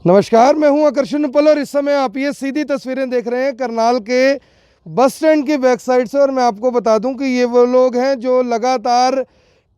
नमस्कार, मैं हूं आकर्षण पल और इस समय आप ये सीधी तस्वीरें देख रहे हैं करनाल के बस स्टैंड की बैक साइड से। और मैं आपको बता दूं कि ये वो लोग हैं जो लगातार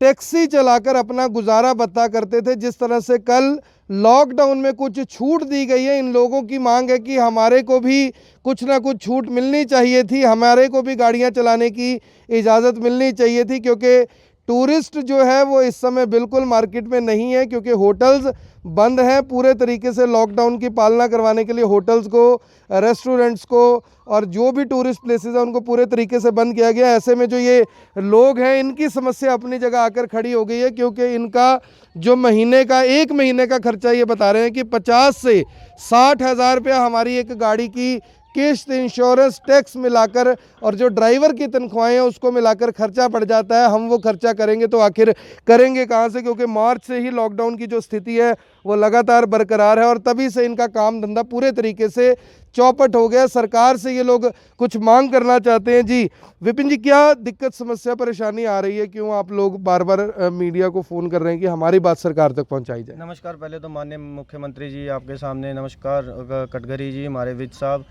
टैक्सी चलाकर अपना गुजारा बत्ता करते थे। जिस तरह से कल लॉकडाउन में कुछ छूट दी गई है, इन लोगों की मांग है कि हमारे को भी कुछ ना कुछ छूट मिलनी चाहिए थी, हमारे को भी गाड़ियां चलाने की इजाज़त मिलनी चाहिए थी, क्योंकि टूरिस्ट जो है वो इस समय बिल्कुल मार्केट में नहीं है, क्योंकि होटल्स बंद हैं। पूरे तरीके से लॉकडाउन की पालना करवाने के लिए होटल्स को, रेस्टोरेंट्स को और जो भी टूरिस्ट प्लेसेस हैं उनको पूरे तरीके से बंद किया गया। ऐसे में जो ये लोग हैं इनकी समस्या अपनी जगह आकर खड़ी हो गई है, क्योंकि इनका जो महीने का, एक महीने का खर्चा ये बता रहे हैं कि 50 से 60 हज़ार रुपया हमारी एक गाड़ी की किस्त, इंश्योरेंस, टैक्स मिलाकर और जो ड्राइवर की तनख्वाहें हैं उसको मिलाकर खर्चा पड़ जाता है। हम वो खर्चा करेंगे तो आखिर करेंगे कहाँ से, क्योंकि मार्च से ही लॉकडाउन की जो स्थिति है वो लगातार बरकरार है और तभी से इनका काम धंधा पूरे तरीके से चौपट हो गया। सरकार से ये लोग कुछ मांग करना चाहते हैं। जी विपिन जी, क्या दिक्कत, समस्या, परेशानी आ रही है? क्यों आप लोग बार बार मीडिया को फ़ोन कर रहे हैं कि हमारी बात सरकार तक पहुँचाई जाए? नमस्कार, पहले तो माननीय मुख्यमंत्री जी आपके सामने नमस्कार, कटघरी जी, हमारे वित्त साहब।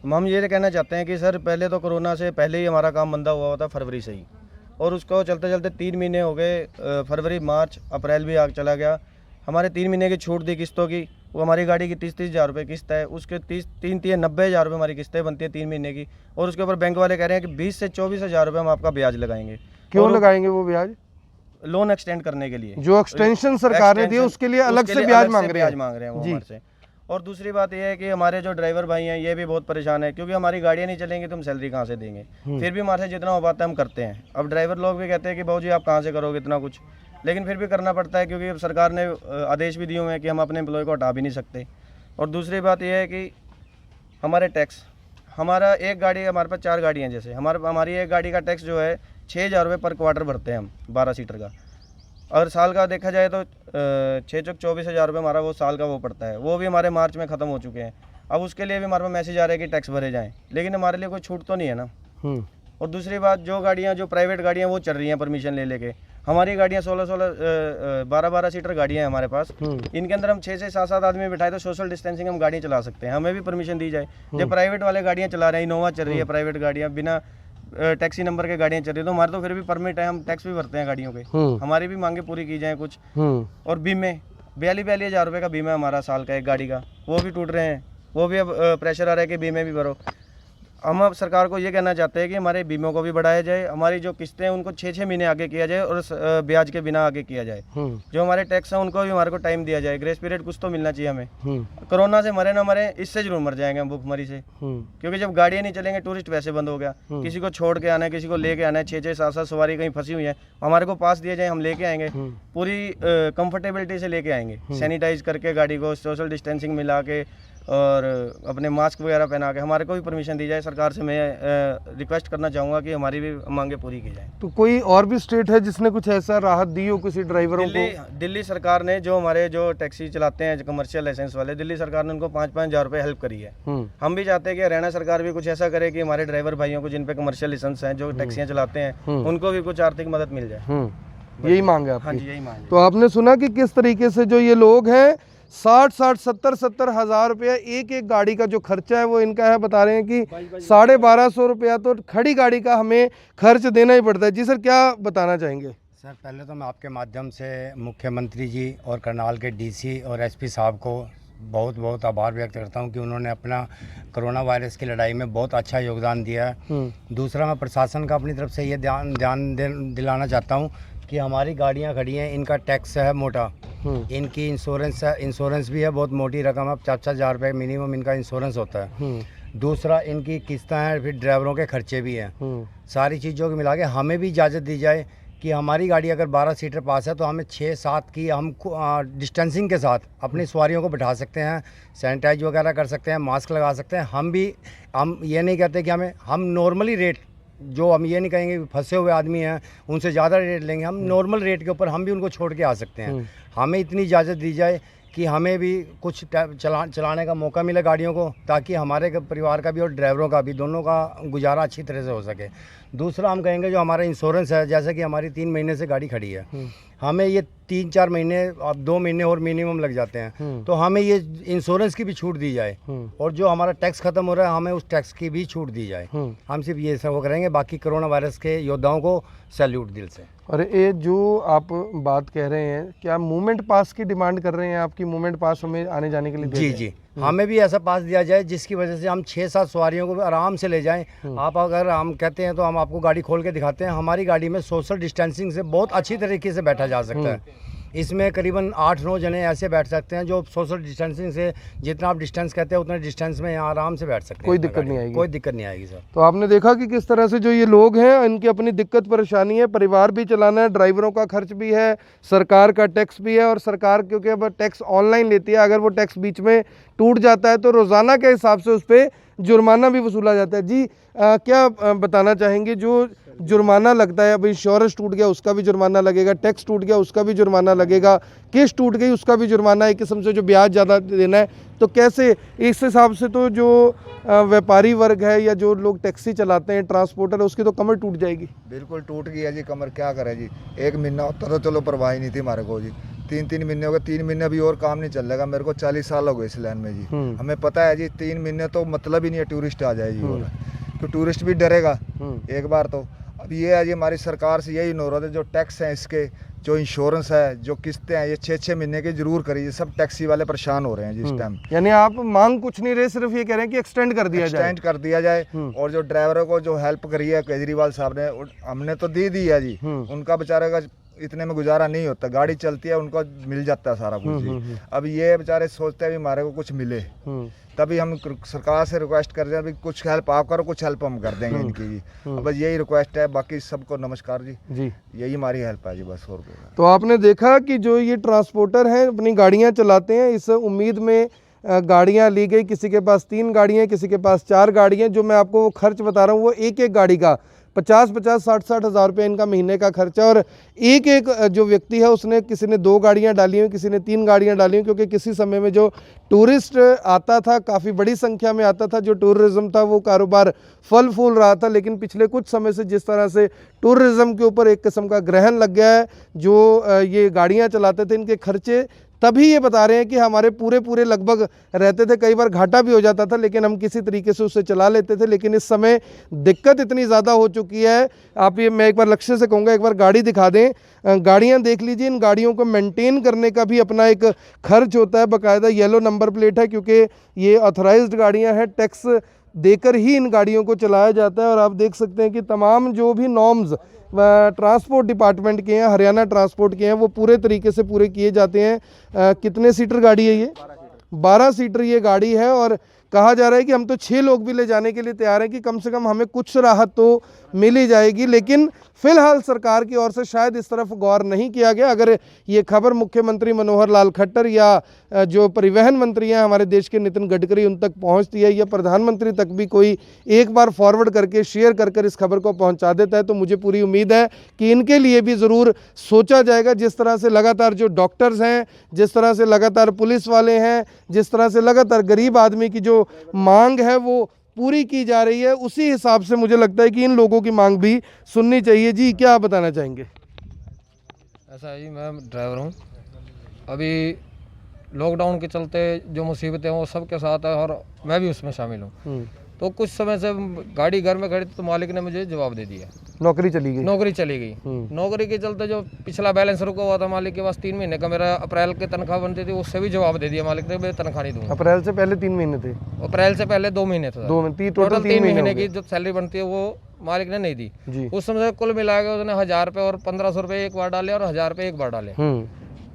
हम ये कहना चाहते हैं कि सर, पहले तो कोरोना से पहले ही हमारा काम बंदा हुआ था फरवरी से ही, और उसको चलते चलते 3 महीने हो गए। फरवरी, मार्च, अप्रैल भी आग चला गया। हमारे 3 महीने की छूट दी किस्तों की, वो हमारी गाड़ी की 30-30 हज़ार रुपये किस्त है, उसके 90 हज़ार रुपये हमारी किस्तें बनती है 3 महीने की। और उसके ऊपर बैंक वाले कह रहे हैं कि 20 से 24 हज़ार रुपये हम आपका ब्याज लगाएंगे। क्यों लगाएंगे वो ब्याज? लोन एक्सटेंड करने के लिए, जो एक्सटेंशन सरकार ने दी है उसके लिए अलग से ब्याज मांग रहे हैं वो हमारे से। और दूसरी बात यह है कि हमारे जो ड्राइवर भाई हैं ये भी बहुत परेशान है, क्योंकि हमारी गाड़ियाँ नहीं चलेंगी तो हम सैलरी कहाँ से देंगे। फिर भी हमारे से जितना हो पाता है हम करते हैं। अब ड्राइवर लोग भी कहते हैं कि भाजी आप कहाँ से करोगे इतना कुछ, लेकिन फिर भी करना पड़ता है, क्योंकि अब सरकार ने आदेश भी दिए हुए हैं कि हम अपने एम्प्लॉय को हटा भी नहीं सकते। और दूसरी बात यह है कि हमारे टैक्स, हमारा एक गाड़ी, हमारे पास 4 गाड़ियाँ, जैसे हमारी एक गाड़ी का टैक्स जो है 6,000 रुपये पर क्वार्टर भरते हैं हम, 12 सीटर का। और साल का देखा जाए तो 6 चौक 24 हज़ार रुपये हमारा वो साल का वो पड़ता है। वो भी हमारे मार्च में ख़त्म हो चुके हैं। अब उसके लिए भी हमारे पास मैसेज आ रहा है कि टैक्स भरे जाएं, लेकिन हमारे लिए कोई छूट तो नहीं है ना। और दूसरी बात, जो गाड़ियाँ, जो प्राइवेट गाड़ियाँ वो चल रही हैं परमिशन ले लेके, हमारी गाड़ियाँ 12 सीटर गाड़ियाँ हैं हमारे पास। इनके अंदर हम 6 से 7 आदमी बिठाए तो सोशल डिस्टेंसिंग हम गाड़ियाँ चला सकते हैं, हमें भी परमिशन दी जाए। जब प्राइवेट वाले गाड़ियाँ चला रहे हैं, इनोवा चल रही है, प्राइवेट गाड़ियाँ बिना टैक्सी नंबर के गाड़ियाँ चल रही है, तो हमारे तो फिर भी परमिट है, हम टैक्स भी भरते हैं गाड़ियों के। हमारी भी मांगे पूरी की जाए कुछ। और बीमे 42 हज़ार रुपये का बीमा हमारा साल का एक गाड़ी का, वो भी टूट रहे हैं। वो भी अब प्रेशर आ रहा है कि बीमे भी भरो। हम अब सरकार को ये कहना चाहते हैं कि हमारे बीमों को भी बढ़ाया जाए, हमारी जो किस्तें हैं उनको 6-6 महीने आगे किया जाए और ब्याज के बिना आगे किया जाए। जो हमारे टैक्स हैं उनको भी हमारे को टाइम दिया जाए, ग्रेस पीरियड कुछ तो मिलना चाहिए हमें। कोरोना से मरे ना मरे, इससे जरूर मर जाएंगे हम भूखमरी से, क्योंकि जब गाड़ियाँ नहीं चलेंगे, टूरिस्ट वैसे बंद हो गया। किसी को छोड़ के आना है, किसी को लेके आना है, 6-6, 7-7 सवारी कहीं फंसी हुई है, हमारे को पास दिया जाए, हम लेके आएंगे, पूरी कंफर्टेबिलिटी से लेके आएंगे, सैनिटाइज करके गाड़ी को, सोशल डिस्टेंसिंग मिला के और अपने मास्क वगैरह पहना के। हमारे को भी परमिशन दी जाए। सरकार से मैं रिक्वेस्ट करना चाहूँगा कि हमारी भी मांगे पूरी की जाए। तो कोई और भी स्टेट है जिसने कुछ ऐसा राहत दी हो किसी ड्राइवरों को? दिल्ली सरकार ने, जो हमारे जो टैक्सी चलाते हैं कमर्शियल लाइसेंस वाले, दिल्ली सरकार ने उनको 5-5 हज़ार रुपये हेल्प करी है। हम भी चाहते हैं कि हरियाणा सरकार भी कुछ ऐसा करे कि हमारे ड्राइवर भाइयों को, जिन पे कमर्शियल लाइसेंस हैं, जो टैक्सियाँ चलाते हैं, उनको भी कुछ आर्थिक मदद मिल जाए। यही मांग है आपकी? हाँ जी, यही मांग है। तो आपने सुना कि किस तरीके से जो ये लोग हैं 60-60, 70-70 हज़ार रुपया एक एक गाड़ी का जो खर्चा है वो इनका है। बता रहे हैं कि 1250 रुपया तो खड़ी गाड़ी का हमें खर्च देना ही पड़ता है। जी सर, क्या बताना चाहेंगे? सर, पहले तो मैं आपके माध्यम से मुख्यमंत्री जी और करनाल के डीसी और एसपी साहब को बहुत बहुत आभार व्यक्त करता हूं कि उन्होंने अपना कोरोना वायरस की लड़ाई में बहुत अच्छा योगदान दिया है। दूसरा, मैं प्रशासन का अपनी तरफ से ये ध्यान दिलाना चाहता हूं कि हमारी गाड़ियां खड़ी हैं, इनका टैक्स है मोटा, इनकी इंश्योरेंस है, इंश्योरेंस भी है बहुत मोटी रकम है, 4-4 हज़ार रुपये मिनिमम इनका इंश्योरेंस होता है। दूसरा, इनकी किस्तें हैं, फिर ड्राइवरों के खर्चे भी हैं। सारी चीज़ों को मिला के हमें भी इजाज़त दी जाए कि हमारी गाड़ी अगर 12 सीटर पास है तो हमें 6-7 की हम डिस्टेंसिंग के साथ अपनी सवारियों को बिठा सकते हैं, सैनिटाइज वगैरह कर सकते हैं, मास्क लगा सकते हैं। हम ये नहीं कहते कि हम नॉर्मली रेट, जो हम ये नहीं कहेंगे कि फंसे हुए आदमी हैं उनसे ज़्यादा रेट लेंगे, हम नॉर्मल रेट के ऊपर हम भी उनको छोड़ के आ सकते हैं। हमें इतनी इजाज़त दी जाए कि हमें भी कुछ चलाने का मौका मिले गाड़ियों को, ताकि हमारे परिवार का भी और ड्राइवरों का भी, दोनों का गुजारा अच्छी तरह से हो सके। दूसरा, हम कहेंगे जो हमारा इंश्योरेंस है, जैसे कि हमारी 3 महीने से गाड़ी खड़ी है, हमें ये 3-4 महीने, अब 2 महीने और मिनिमम लग जाते हैं। तो हमें ये इंश्योरेंस की भी छूट दी जाए और जो हमारा टैक्स खत्म हो रहा है हमें उस टैक्स की भी छूट दी जाए। हम सिर्फ ये सब करेंगे, बाकी कोरोना वायरस के योद्धाओं को सैल्यूट दिल से। और ये जो आप बात कह रहे हैं, क्या मूवमेंट पास की डिमांड कर रहे हैं? आपकी मूवमेंट पास हमें आने जाने के लिए दिया जी जाए? जी, हमें भी ऐसा पास दिया जाए जिसकी वजह से हम 6-7 सवारियों को भी आराम से ले जाएं। आप अगर हम कहते हैं तो हम आपको गाड़ी खोल के दिखाते हैं। हमारी गाड़ी में सोशल डिस्टेंसिंग से बहुत अच्छी तरीके से बैठा जा सकता है। इसमें करीबन 8-9 जने ऐसे बैठ सकते हैं जो सोशल डिस्टेंसिंग से, जितना आप डिस्टेंस कहते हैं उतने डिस्टेंस में यहाँ आराम से बैठ सकते हैं। कोई दिक्कत नहीं आएगी? कोई दिक्कत नहीं आएगी सर। तो आपने देखा कि किस तरह से जो ये लोग हैं इनकी अपनी दिक्कत परेशानी है, परिवार भी चलाना है, ड्राइवरों का खर्च भी है, सरकार का टैक्स भी है। और सरकार क्योंकि अब टैक्स ऑनलाइन लेती है, अगर वो टैक्स बीच में टूट जाता है तो रोज़ाना के हिसाब से उस पर जुर्माना भी वसूला जाता है। जी क्या बताना चाहेंगे? जो जुर्माना लगता है, अब इंश्योरेंस टूट गया उसका भी जुर्माना लगेगा, टैक्स टूट गया उसका भी जुर्माना लगेगा, किस्त टूट गई उसका भी जुर्माना, एक किस्म से जो ब्याज ज़्यादा देना है, तो कैसे इस हिसाब से तो जो व्यापारी वर्ग है या जो लोग टैक्सी चलाते हैं, ट्रांसपोर्टर है, उसकी तो कमर टूट जाएगी। बिल्कुल टूट गई है जी कमर, क्या करे जी। 1 महीना होता तो चलो परवाह ही नहीं थी हमारे को जी। 3-3 महीने हो गए, 3 महीने भी और काम नहीं चल रहा। मेरे को 40 साल हो गए इस लाइन में जी। हमें पता है जी 3 महीने तो मतलब ही नहीं है टूरिस्ट आ जाए जी। और तो टूरिस्ट भी डरेगा एक बार तो। अब ये है जी हमारी सरकार से यही अनुरोध है, जो टैक्स है इसके, जो इंश्योरेंस है, जो किस्तें हैं, ये 6-6 महीने की जरूर करिए। सब टैक्सी वाले परेशान हो रहे हैं जी इस टाइम। यानी आप मांग कुछ नहीं रहे, सिर्फ ये कह रहे हैं कि एक्सटेंड कर दिया जाए। एक्सटेंड कर दिया जाए। और जो ड्राइवरों को जो हेल्प करी है केजरीवाल साहब ने, हमने तो दी है जी। उनका बेचारे का इतने में गुजारा नहीं होता, गाड़ी चलती है उनको मिल जाता है सारा कुछ जी। अब ये बेचारे सोचते हैं भी हमारे को कुछ मिले, तभी हम सरकार से रिक्वेस्ट कर रहे हैं भी कुछ हेल्प आप करो, कुछ हेल्प हम कर देंगे इनकी जी। अब बस यही रिक्वेस्ट है, बाकी सबको नमस्कार जी। यही हमारी हेल्प है जी, बस और कोई। तो आपने देखा कि जो ये ट्रांसपोर्टर हैं अपनी गाड़ियां चलाते हैं, इस उम्मीद में गाड़ियां ली गई। किसी के पास 3 गाड़ियां, किसी के पास 4 गाड़ियां। जो मैं आपको खर्च बता रहा हूँ वो एक गाड़ी का 50-50, 60-60 हज़ार रुपये इनका महीने का खर्चा। और एक जो व्यक्ति है उसने, किसी ने 2 गाड़ियां डाली हुई, किसी ने 3 गाड़ियां डाली हुई, क्योंकि किसी समय में जो टूरिस्ट आता था, काफ़ी बड़ी संख्या में आता था, जो टूरिज़्म था वो कारोबार फल फूल रहा था। लेकिन पिछले कुछ समय से जिस तरह से टूरिज़्म के ऊपर एक किस्म का ग्रहण लग गया है, जो ये गाड़ियाँ चलाते थे इनके खर्चे, तभी ये बता रहे हैं कि हमारे पूरे लगभग रहते थे, कई बार घाटा भी हो जाता था, लेकिन हम किसी तरीके से उसे चला लेते थे। लेकिन इस समय दिक्कत इतनी ज़्यादा हो चुकी है। आप ये, मैं एक बार लक्ष्य से कहूँगा, एक बार गाड़ी दिखा दें, गाड़ियाँ देख लीजिए। इन गाड़ियों को मेंटेन करने का भी अपना एक खर्च होता है। बाकायदा येलो नंबर प्लेट है, क्योंकि ये ऑथराइज्ड गाड़ियाँ हैं, टैक्स देकर ही इन गाड़ियों को चलाया जाता है। और आप देख सकते हैं कि तमाम जो भी नॉर्म्स ट्रांसपोर्ट डिपार्टमेंट के हैं, हरियाणा ट्रांसपोर्ट के हैं, वो पूरे तरीके से पूरे किए जाते हैं। कितने सीटर गाड़ी है ये? 12 सीटर ये गाड़ी है। और कहा जा रहा है कि हम तो 6 लोग भी ले जाने के लिए तैयार हैं कि कम से कम हमें कुछ राहत तो मिल ही जाएगी। लेकिन फिलहाल सरकार की ओर से शायद इस तरफ गौर नहीं किया गया। अगर ये खबर मुख्यमंत्री मनोहर लाल खट्टर या जो परिवहन मंत्री हैं हमारे देश के नितिन गडकरी, उन तक पहुंचती है, या प्रधानमंत्री तक भी कोई एक बार फॉरवर्ड करके शेयर कर इस खबर को पहुंचा देता है, तो मुझे पूरी उम्मीद है कि इनके लिए भी ज़रूर सोचा जाएगा। जिस तरह से लगातार जो डॉक्टर्स हैं, जिस तरह से लगातार पुलिस वाले हैं, जिस तरह से लगातार गरीब आदमी की जो मांग है वो पूरी की जा रही है, उसी हिसाब से मुझे लगता है कि इन लोगों की मांग भी सुननी चाहिए। जी क्या आप बताना चाहेंगे? ऐसा है जी, मैं ड्राइवर हूँ। अभी लॉकडाउन के चलते जो मुसीबतें हैं वो सबके साथ है और मैं भी उसमें शामिल हूँ। तो कुछ समय से गाड़ी घर में खड़ी तो मालिक ने मुझे जवाब दे दिया, नौकरी चली गई। नौकरी के चलते जो पिछला बैलेंस रुका हुआ था मालिक के पास 3 महीने का, मेरा अप्रैल की तनख्वाह बनती थी, उससे भी जवाब दे दिया मालिक ने, मैं तनख्वाह नहीं दूंगा। अप्रैल से पहले 3 महीने थे? अप्रैल से पहले 2 महीने था। टोटल 3 महीने की जो सैलरी बनती है वो मालिक ने नहीं दी। उस समय कुल मिला के उसने 1000 रुपये और 1500 रुपये एक बार डाले और 1000 रुपये एक बार डाले।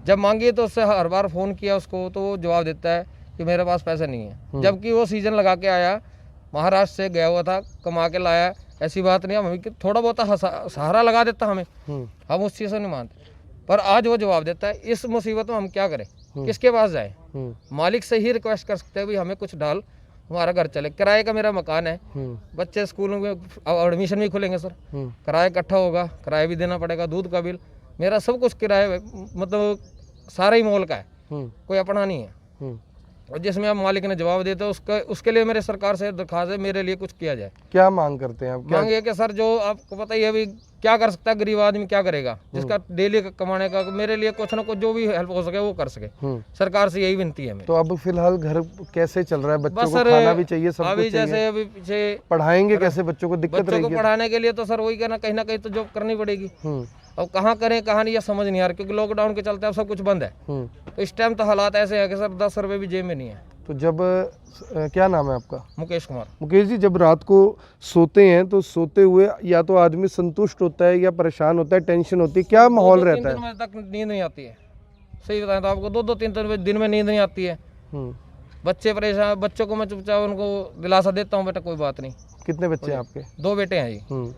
जब मांगी तो उससे हर बार फ़ोन किया उसको, तो वो जवाब देता है कि मेरे पास पैसे नहीं है। जबकि वो सीजन लगा के आया, महाराष्ट्र से गया हुआ था, कमा के लाया, ऐसी बात नहीं। हम थोड़ा बहुत सहारा लगा देता हमें, हम उस चीज़ से नहीं मानते। पर आज वो जवाब देता है। इस मुसीबत में हम क्या करें, किसके पास जाए? मालिक से ही रिक्वेस्ट कर सकते हैं, भाई हमें कुछ डाल, हमारा घर चले। किराए का मेरा मकान है, बच्चे स्कूलों में एडमिशन भी खुलेंगे सर, किराया इकट्ठा होगा, किराया भी देना पड़ेगा, दूध का बिल, मेरा सब कुछ किराया, मतलब सारा ही मोल का है, कोई अपना नहीं है। और जिसमें अब मालिक ने जवाब देता है उसके लिए मेरे सरकार से दरख्वास्त है, मेरे लिए कुछ किया जाए। क्या मांग करते हैं आप? मांग ये कि सर, जो आपको पता ही है अभी क्या कर सकता है गरीब आदमी, क्या करेगा जिसका डेली कमाने का। मेरे लिए कुछ ना कुछ जो भी हेल्प हो सके वो कर सके, सरकार से यही विनती है मेरी। तो अब फिलहाल घर कैसे चल रहा है? बच्चों बस को सर, खाना भी चाहिए, सब अभी कुछ चाहिए। जैसे अभी पीछे पढ़ाएंगे कैसे बच्चों को? दिक्कत बच्चों को रहेगी। पढ़ाने के लिए तो सर वही कहना, कहीं ना कहीं तो जॉब करनी पड़ेगी। अब कहाँ करें कहाँ नहीं, ये समझ नहीं आ रहा, क्योंकि लॉकडाउन के चलते अब सब कुछ बंद है। तो इस टाइम तो हालात ऐसे है कि सर 10 रुपए भी जेब में नहीं है। तो जब क्या नाम है आपका? मुकेश कुमार। मुकेश जी, जब रात को सोते हैं तो सोते हुए या तो आदमी संतुष्ट होता है या परेशान होता है, टेंशन होती है, क्या माहौल रहता है? 2-3 बजे तक नींद नहीं आती है, सही बताएं तो आपको 2-3 दिन में नींद नहीं आती है। बच्चे परेशान, बच्चों को मैं चुपचाप उनको दिलासा देता हूँ, बेटा कोई बात नहीं। कितने बच्चे हैं आपके? 2 बेटे हैं जी।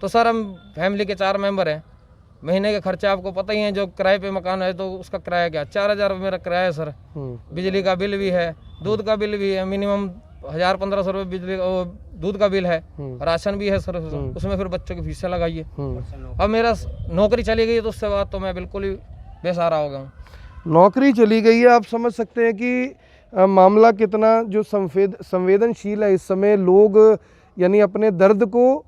तो सर हम फैमिली के 4 मेंबर हैं। महीने के खर्चे आपको पता ही है, जो किराए पे मकान है तो उसका किराया क्या 4000 मेरा किराया है सर। बिजली का बिल भी है, दूध का बिल भी है, मिनिमम 1000-1500 रुपये बिजली दूध का बिल है, राशन भी है सर, उसमें फिर बच्चों की फीसें लगाइए। अब मेरा नौकरी चली गई तो उससे बाद तो मैं बिल्कुल ही बेसहारा हो गया हूँ। नौकरी चली गई है, आप समझ सकते हैं कि मामला कितना जो संवेदनशील है इस समय। लोग यानी अपने दर्द को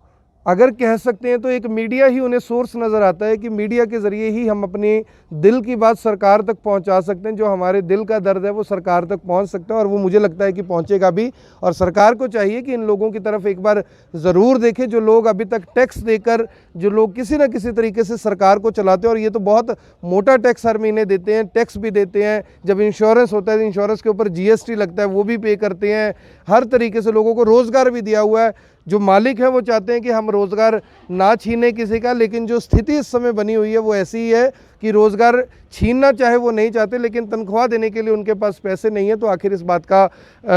अगर कह सकते हैं तो एक मीडिया ही उन्हें सोर्स नज़र आता है कि मीडिया के ज़रिए ही हम अपने दिल की बात सरकार तक पहुंचा सकते हैं। जो हमारे दिल का दर्द है वो सरकार तक पहुंच सकता है, और वो मुझे लगता है कि पहुंचेगा भी। और सरकार को चाहिए कि इन लोगों की तरफ एक बार ज़रूर देखें, जो लोग अभी तक टैक्स देकर, जो लोग किसी न किसी तरीके से सरकार को चलाते हैं, और ये तो बहुत मोटा टैक्स हर महीने देते हैं, टैक्स भी देते हैं। जब इंश्योरेंस होता है तो इंश्योरेंस के ऊपर GST लगता है, वो भी पे करते हैं। हर तरीके से लोगों को रोज़गार भी दिया हुआ है। जो मालिक है वो चाहते हैं कि हम रोज़गार ना छीने किसी का, लेकिन जो स्थिति इस समय बनी हुई है वो ऐसी ही है कि रोज़गार छीनना चाहे वो नहीं चाहते, लेकिन तनख्वाह देने के लिए उनके पास पैसे नहीं है। तो आखिर इस बात का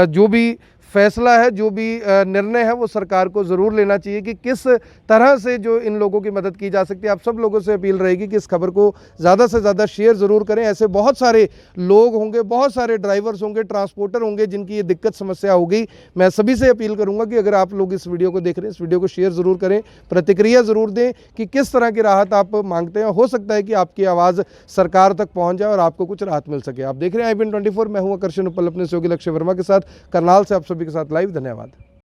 जो भी फैसला है, जो भी निर्णय है, वो सरकार को ज़रूर लेना चाहिए कि किस तरह से जो इन लोगों की मदद की जा सकती है। आप सब लोगों से अपील रहेगी कि इस खबर को ज़्यादा से ज़्यादा शेयर ज़रूर करें। ऐसे बहुत सारे लोग होंगे, बहुत सारे ड्राइवर्स होंगे, ट्रांसपोर्टर होंगे जिनकी ये दिक्कत समस्या होगी। मैं सभी से अपील करूँगा कि अगर आप लोग इस वीडियो को देख रहे हैं, इस वीडियो को शेयर ज़रूर करें, प्रतिक्रिया ज़रूर दें कि किस तरह की राहत आप मांगते हैं। हो सकता है कि आपकी आवाज़ सरकार तक पहुँच जाए और आपको कुछ राहत मिल सके। आप देख रहे हैं IBN 24, मैं हूँ आकर्षण उपल अपने सहयोगी लक्ष्य वर्मा के साथ, करनाल से आप सभी के साथ लाइव। धन्यवाद।